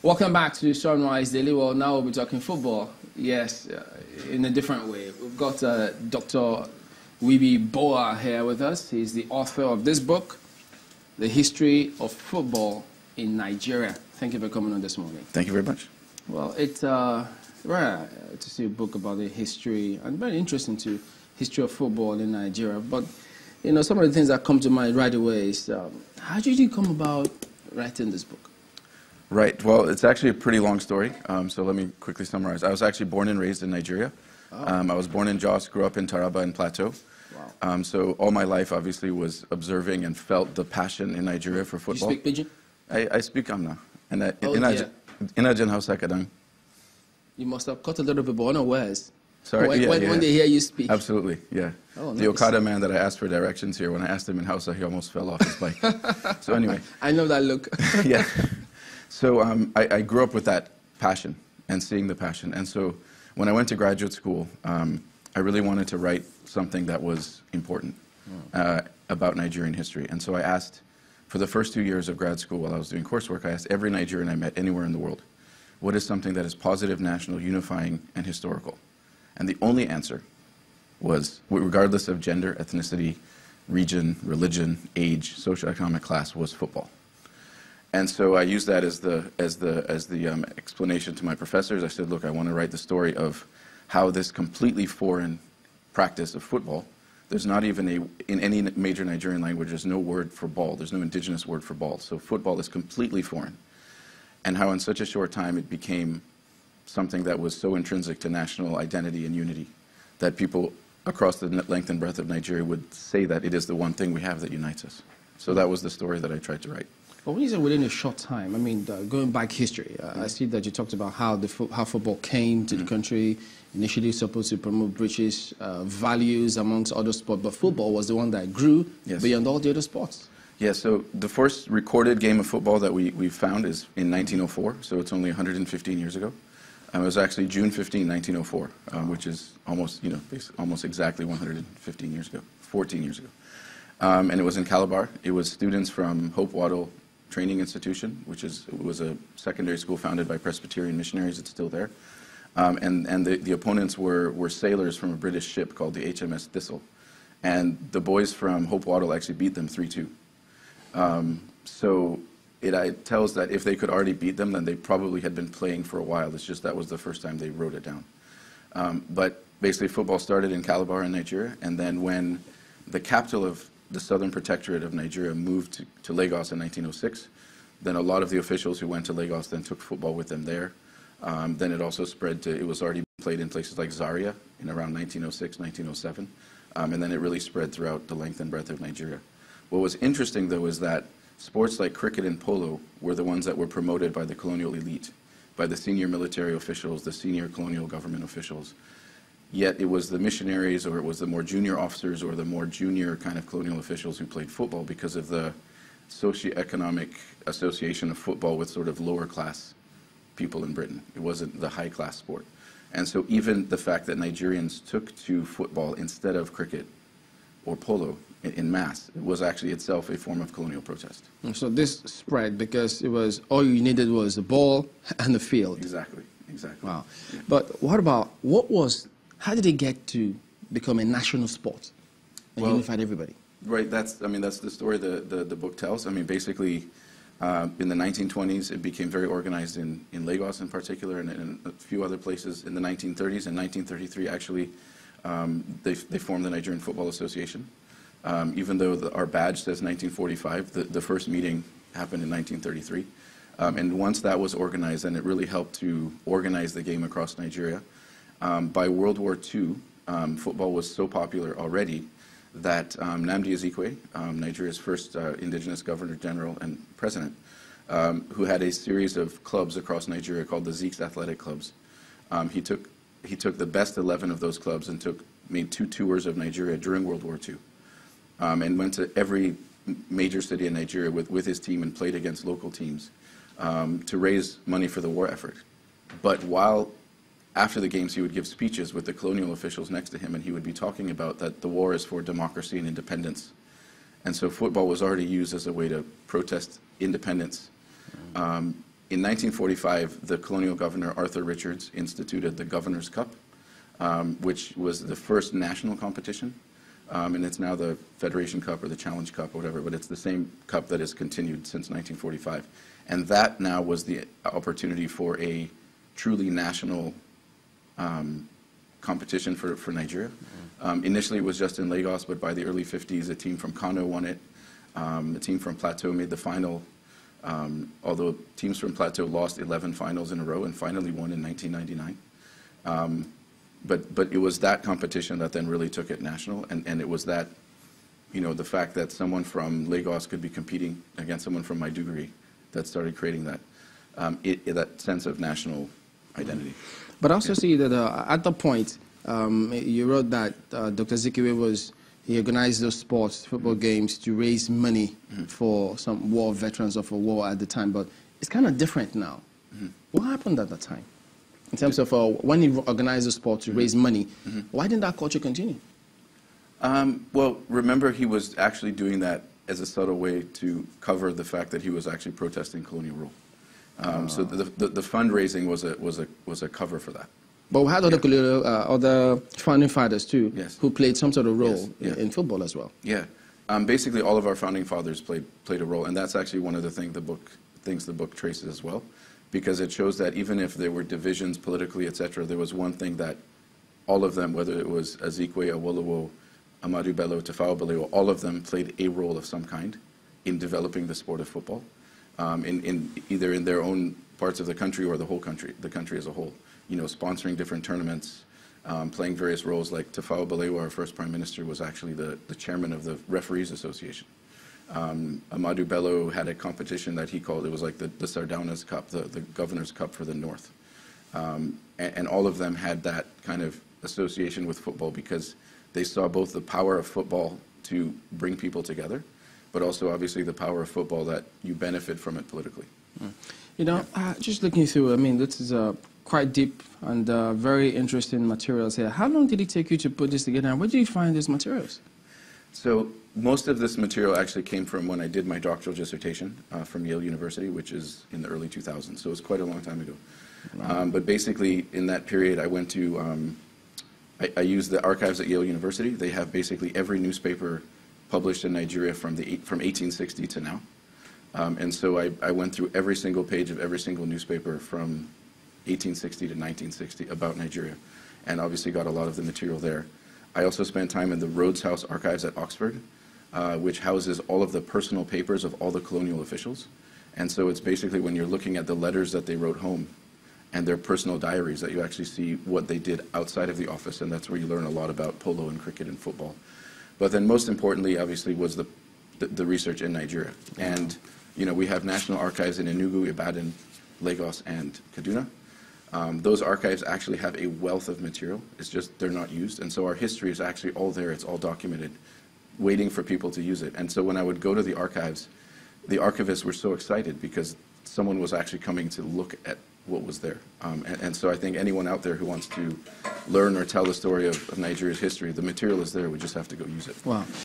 Welcome back to Sunrise Daily. Well, now we'll be talking football. Yes, in a different way. We've got Dr. Wiebe Boer here with us. He's the author of this book, The History of Football in Nigeria. Thank you for coming on this morning. Thank you very much. Well, it's rare to see a book about the history, and very interesting to history of football in Nigeria. But, you know, some of the things that come to mind right away is, how did you come about writing this book? Right. Well, it's actually a pretty long story, so let me quickly summarize. I was actually born and raised in Nigeria. Oh. I was born in Jos, grew up in Taraba and Plateau. Wow. So all my life, obviously, was observing and felt the passion in Nigeria for football. You speak Pidgin? I speak Amna. And dear. House Akadang. You must have caught a little bit, but unawares. Sorry, when they hear you speak. Absolutely, yeah. Oh, the nice. Okada man that I asked for directions here, when I asked him in Hausa, he almost fell off his bike. So anyway. I know that look. Yeah. So I grew up with that passion and seeing the passion. And so when I went to graduate school, I really wanted to write something that was important about Nigerian history. And so I asked, for the first 2 years of grad school while I was doing coursework, I asked every Nigerian I met anywhere in the world, what is something that is positive, national, unifying, and historical? And the only answer was, regardless of gender, ethnicity, region, religion, age, socioeconomic class, was football. And so I used that as the explanation to my professors. I said, look, I want to write the story of how this completely foreign practice of football, there's not even in any major Nigerian language, there's no word for ball. There's no indigenous word for ball. So football is completely foreign. And how in such a short time it became something that was so intrinsic to national identity and unity that people across the length and breadth of Nigeria would say that it is the one thing we have that unites us. So that was the story that I tried to write. But when you say within a short time, I mean, going back history, I see that you talked about how football came to the country, initially supposed to promote British values amongst other sports, but football was the one that grew beyond all the other sports. Yeah, so the first recorded game of football that we found is in 1904, so it's only 115 years ago. It was actually June 15, 1904, which is almost, almost exactly 115 years ago, 14 years ago. And it was in Calabar. It was students from Hope Waddell Training Institution, which was a secondary school founded by Presbyterian missionaries. It's still there. And the opponents were sailors from a British ship called the HMS Thistle. And the boys from Hope Waddell actually beat them 3-2. So it tells that if they could already beat them, then they probably had been playing for a while. It's just that was the first time they wrote it down. But basically football started in Calabar in Nigeria, and then when the capital of the Southern Protectorate of Nigeria moved to Lagos in 1906, then a lot of the officials who went to Lagos then took football with them there. Then it also spread to, it was already played in places like Zaria in around 1906, 1907, and then it really spread throughout the length and breadth of Nigeria. What was interesting, though, is that sports like cricket and polo were the ones that were promoted by the colonial elite, by the senior military officials, the senior colonial government officials. Yet it was the missionaries, or it was the more junior officers, or the more junior kind of colonial officials who played football because of the socioeconomic association of football with sort of lower class people in Britain. It wasn't the high class sport. And so even the fact that Nigerians took to football instead of cricket or polo in mass, it was actually itself a form of colonial protest. So this spread because it was all you needed was the ball and the field. Exactly, exactly. Wow. Yeah. But how did it get to become a national sport and unified everybody? Right, that's the story the book tells. I mean, basically, in the 1920s, it became very organized in Lagos in particular, and in a few other places. In the 1930s, in 1933, actually, they formed the Nigerian Football Association. Even though our badge says 1945, the first meeting happened in 1933. And once that was organized, then it really helped to organize the game across Nigeria. By World War II, football was so popular already that Nnamdi Azikiwe, Nigeria's first indigenous governor general and president, who had a series of clubs across Nigeria called the Zeeks Athletic Clubs, he took the best 11 of those clubs and made 2 tours of Nigeria during World War II, and went to every major city in Nigeria with his team and played against local teams to raise money for the war effort. But after the games, he would give speeches with the colonial officials next to him, and he would be talking about that the war is for democracy and independence. And so football was already used as a way to protest independence in 1945, the colonial governor, Arthur Richards, instituted the Governor's Cup, which was the first national competition. And it's now the Federation Cup or the Challenge Cup or whatever, but it's the same cup that has continued since 1945. And that now was the opportunity for a truly national competition for Nigeria. Initially, it was just in Lagos, but by the early 50s, a team from Kano won it. A team from Plateau made the final, although teams from Plateau lost 11 finals in a row and finally won in 1999. But it was that competition that then really took it national, and it was that, you know, the fact that someone from Lagos could be competing against someone from Maiduguri that started creating that, that sense of national identity. But I also see that at the point, you wrote that Dr. Zikiwe he organized those sports, football games, to raise money for some war veterans of a war at the time, but it's kind of different now. What happened at that time? In terms of when he organized the sport to raise money, why didn't that culture continue? Well, remember, he was actually doing that as a subtle way to cover the fact that he was actually protesting colonial rule. So the fundraising was a cover for that. But we had other founding fathers too, who played some sort of role in football as well. Yeah, basically all of our founding fathers played a role, and that's actually one of the things the book traces as well, because it shows that even if there were divisions politically, etc., there was one thing that all of them, whether it was Azikwe, Awolowo, Amadu Bello, Tafawa Balewa, all of them played a role of some kind in developing the sport of football, either in their own parts of the country or the country as a whole. You know, sponsoring different tournaments, playing various roles. Like Tafawa Balewa, our first prime minister, was actually the chairman of the Referees Association. Amadu Bello had a competition that he called, it was like the Sardauna's Cup, the Governor's Cup for the North. And all of them had that kind of association with football because they saw both the power of football to bring people together, but also obviously the power of football that you benefit from it politically. You know, just looking through, I mean, this is quite deep and very interesting materials here. How long did it take you to put this together, and where did you find these materials? So most of this material actually came from when I did my doctoral dissertation from Yale University, which is in the early 2000s, so it was quite a long time ago. Wow. But basically, in that period, I went to, I used the archives at Yale University. They have basically every newspaper published in Nigeria from 1860 to now. And so I went through every single page of every single newspaper from 1860 to 1960 about Nigeria, and obviously got a lot of the material there. I also spent time in the Rhodes House Archives at Oxford, which houses all of the personal papers of all the colonial officials. And so it's basically when you're looking at the letters that they wrote home and their personal diaries that you actually see what they did outside of the office, and that's where you learn a lot about polo and cricket and football. But then most importantly, obviously, was the research in Nigeria. And you know, we have national archives in Enugu, Ibadan, Lagos, and Kaduna. Those archives actually have a wealth of material. It's just they're not used. And so our history is actually all there. It's all documented, waiting for people to use it. And so when I would go to the archives, the archivists were so excited because someone was actually coming to look at what was there. And so I think anyone out there who wants to learn or tell the story of Nigeria's history, the material is there. We just have to go use it. Wow.